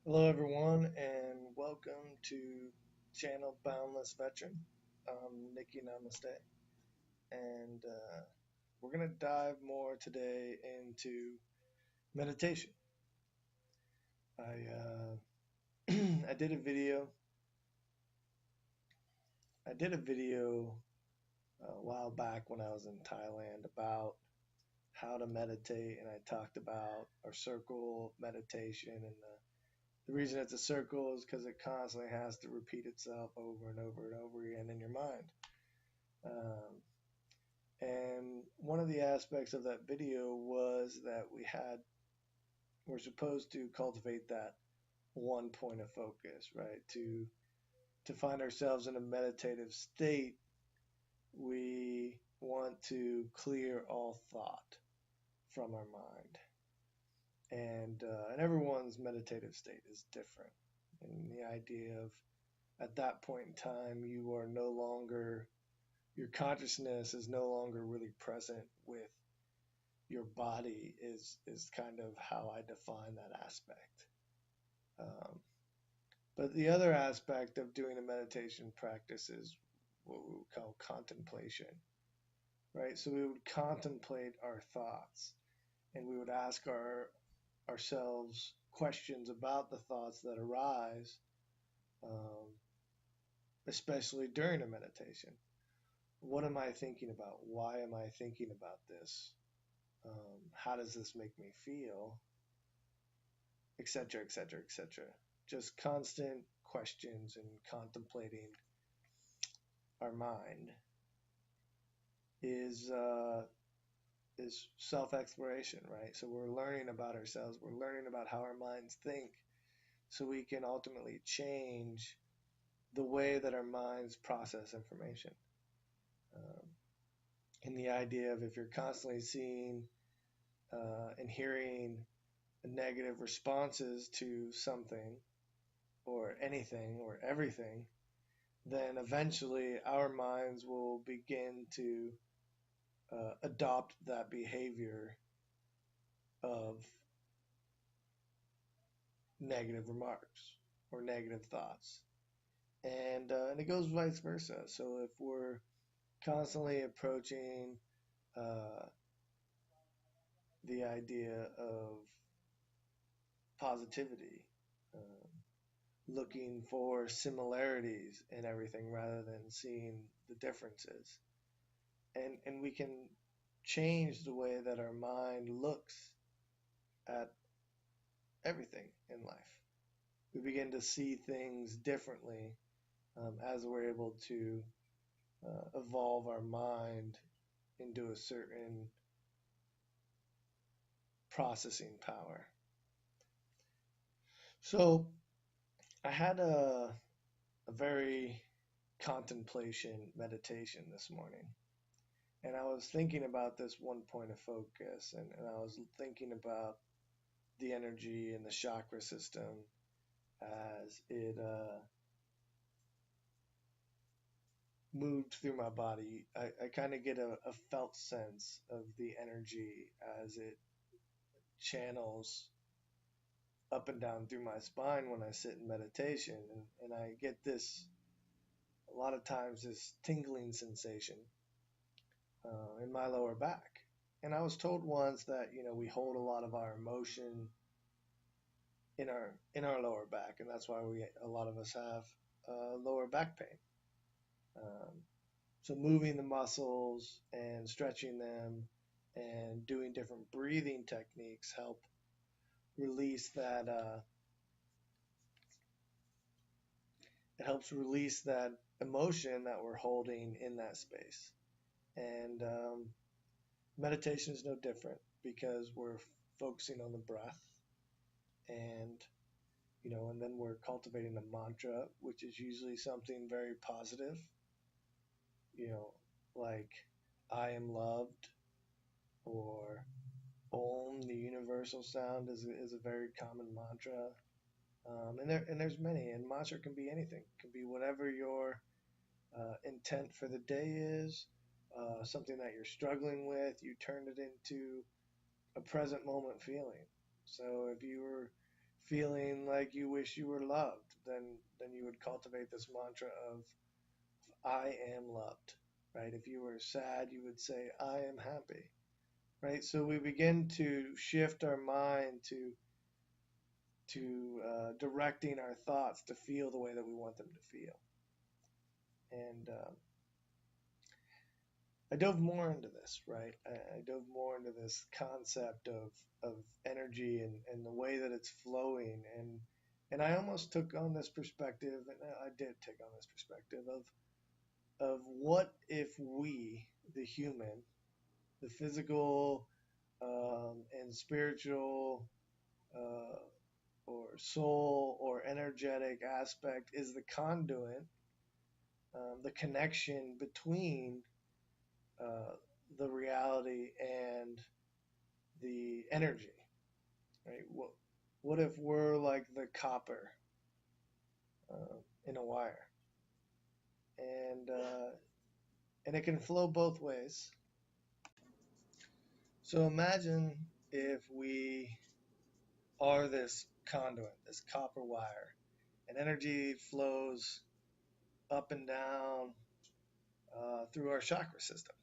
Hello, everyone, and welcome to Channel Boundless Veteran. I'm Nikki Namaste, and we're going to dive more today into meditation. I I did a video. I did a video a while back when I was in Thailand about how to meditate, and I talked about our circle meditation, and the reason it's a circle is because it constantly has to repeat itself over and over and over again in your mind. Um, and one of the aspects of that video was that we're supposed to cultivate that one point of focus, right? To find ourselves in a meditative state, we want to clear all thought from our mind. And everyone's meditative state is different. And the idea of at that point in time, you are no longer, your consciousness is no longer really present with your body is kind of how I define that aspect. Um, but the other aspect of doing a meditation practice is what we would call contemplation, right? So we would contemplate our thoughts, and we would ask ourselves questions about the thoughts that arise, um, especially during a meditation. What am I thinking about? Why am I thinking about this? How does this make me feel? Etc., etc., etc. Just constant questions and contemplating our mind is is self exploration, right? So we're learning about ourselves. We're learning about how our minds think, so we can ultimately change the way that our minds process information. Um, and the idea of if you're constantly seeing and hearing negative responses to something or anything or everything, then eventually our minds will begin to adopt that behavior of negative remarks or negative thoughts. And it goes vice versa. So if we're constantly approaching uh, the idea of positivity, um, looking for similarities in everything rather than seeing the differences, and we can change the way that our mind looks at everything in life. We begin to see things differently as we're able to evolve our mind into a certain processing power. So I had a very contemplation meditation this morning. And I was thinking about this one point of focus, and I was thinking about the energy and the chakra system as it moved through my body. I kind of get a felt sense of the energy as it channels up and down through my spine when I sit in meditation. And I get this, a lot of times, this tingling sensation in my lower back. And I was told once that, we hold a lot of our emotion in our lower back, and that's why a lot of us have lower back pain. Um, So moving the muscles and stretching them and doing different breathing techniques help release that. It helps release that emotion that we're holding in that space. And meditation is no different because we're focusing on the breath, and and then we're cultivating a mantra, which is usually something very positive. You know, like I am loved, or Om, the universal sound, is a very common mantra. And there's many, and mantra can be anything. It can be whatever your intent for the day is, something that you're struggling with. You turn it into a present moment feeling. So if you were feeling like you wish you were loved, then you would cultivate this mantra of I am loved, right? If you were sad, you would say I am happy, right? So we begin to shift our mind to directing our thoughts to feel the way that we want them to feel. And I dove more into this, right? I dove more into this concept of energy and the way that it's flowing. And I almost took on this perspective, and I did take on this perspective of what if we, the human, the physical and spiritual uh, or soul or energetic aspect is the conduit, the connection between uh, the reality and the energy, right? What if we're like the copper in a wire, and and it can flow both ways. So imagine if we are this conduit, this copper wire, and energy flows up and down through our chakra system.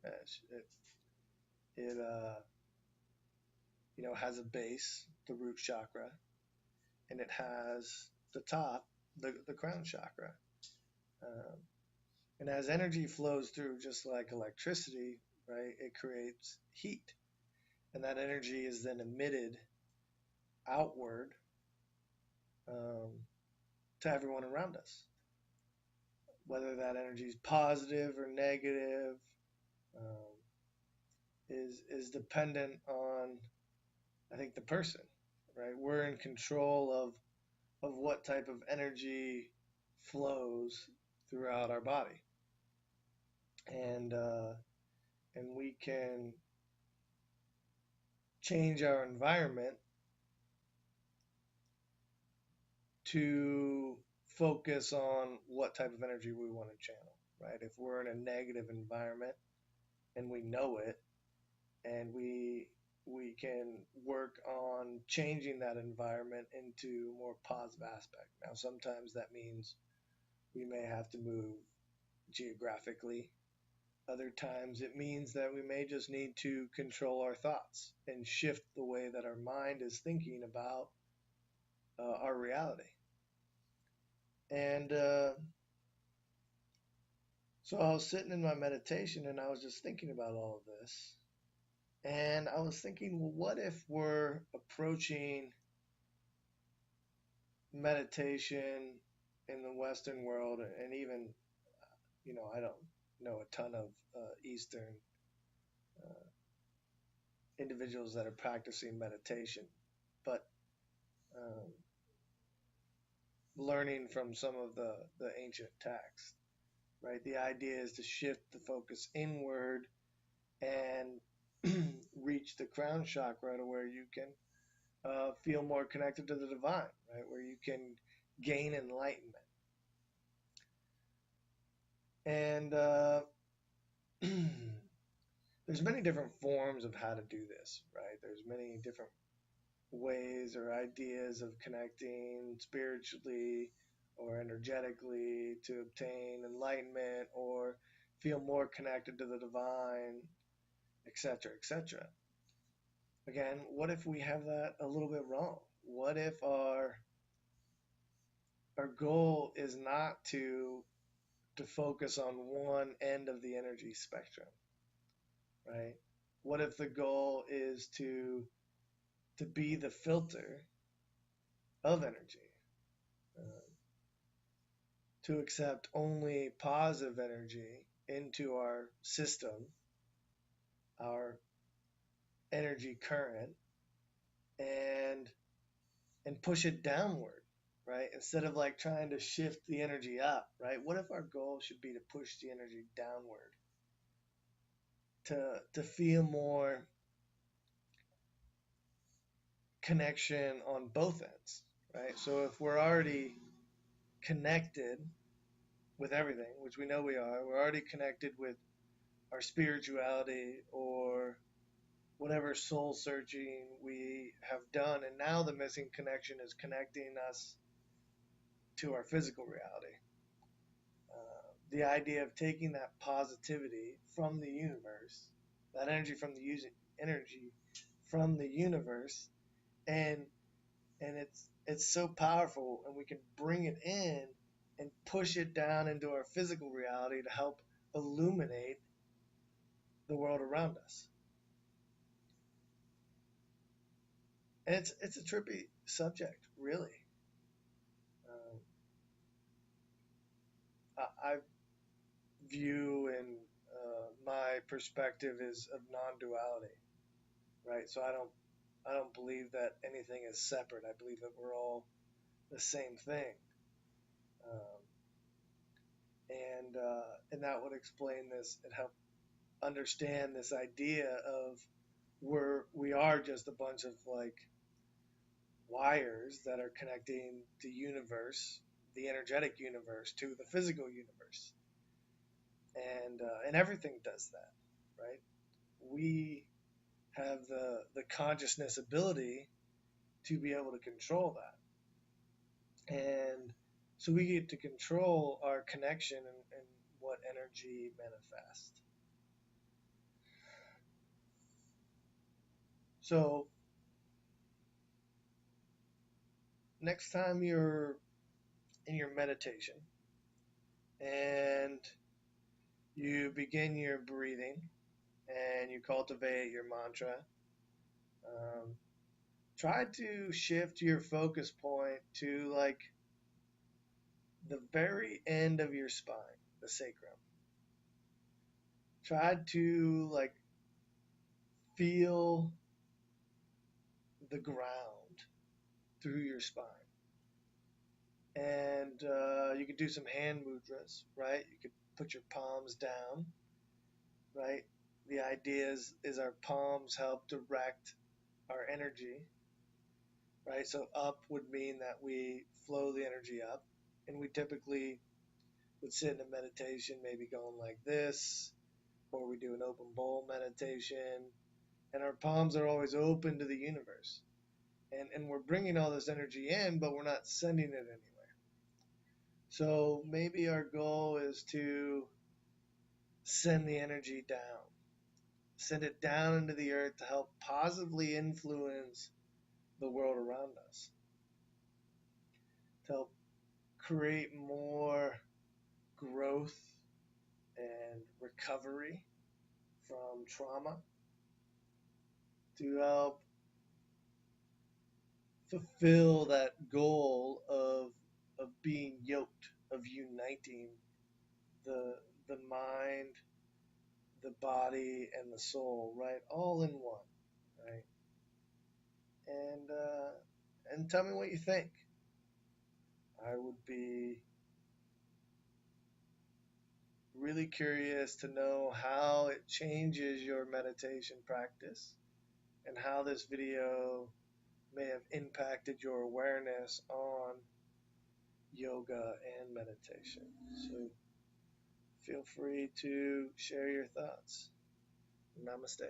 It, it has a base, the root chakra, and it has the top, the crown chakra. Um, and as energy flows through, just like electricity, right, it creates heat. And that energy is then emitted outward um, to everyone around us. Whether that energy is positive or negative um, is dependent on, I think, the person, right? We're in control of what type of energy flows throughout our body, and and we can change our environment to focus on what type of energy we want to channel, right? If we're in a negative environment and we know it, and we can work on changing that environment into a more positive aspect. Now, sometimes that means we may have to move geographically. Other times it means that we may just need to control our thoughts and shift the way that our mind is thinking about our reality. And so I was sitting in my meditation and I was just thinking about all of this. And I was thinking, well, what if we're approaching meditation in the Western world, and even, I don't know a ton of Eastern uh, individuals that are practicing meditation, but um, learning from some of the ancient texts, right? The idea is to shift the focus inward and reach the crown chakra to where you can feel more connected to the divine, right? Where you can gain enlightenment. And there's many different forms of how to do this, right? There's many different ways or ideas of connecting spiritually or energetically to obtain enlightenment or feel more connected to the divine, etc., etc. Again, what if we have that a little bit wrong? What if our goal is not to focus on one end of the energy spectrum, right? What if the goal is to be the filter of energy, uh, to accept only positive energy into our system, our energy current, and push it downward, right? Instead of like trying to shift the energy up, right? What if our goal should be to push the energy downward, to feel more connection on both ends, right? So if we're already connected with everything, which we know we are, we're already connected with our spirituality or whatever soul searching we have done, and now the missing connection is connecting us to our physical reality. The idea of taking that positivity from the universe, that energy from the universe, and it's so powerful, and we can bring it in and push it down into our physical reality to help illuminate the world around us. And it's a trippy subject, really. Um, I view and my perspective is of non-duality, right? So I don't believe that anything is separate. I believe that we're all the same thing, um, and that would explain this and help understand this idea of we are just a bunch of like wires that are connecting the universe, the energetic universe, to the physical universe, and everything does that, right? We have the consciousness ability to be able to control that, and so we get to control our connection and what energy manifests. So next time you're in your meditation and you begin your breathing and you cultivate your mantra, um, try to shift your focus point to like the very end of your spine, the sacrum. Try to like feel the ground through your spine. And you could do some hand mudras, right? You could put your palms down, right? The idea is our palms help direct our energy, right? So up would mean that we flow the energy up, and we typically would sit in a meditation, maybe going like this, or we do an open bowl meditation, and our palms are always open to the universe. And we're bringing all this energy in, but we're not sending it anywhere. So maybe our goal is to send the energy down, send it down into the earth to help positively influence the world around us, to help create more growth and recovery from trauma, to help fulfill that goal of being yoked, of uniting the the mind, the body, and the soul, right, all in one, right? And tell me what you think. I would be really curious to know how it changes your meditation practice and how this video may have impacted your awareness on yoga and meditation. So feel free to share your thoughts. Namaste.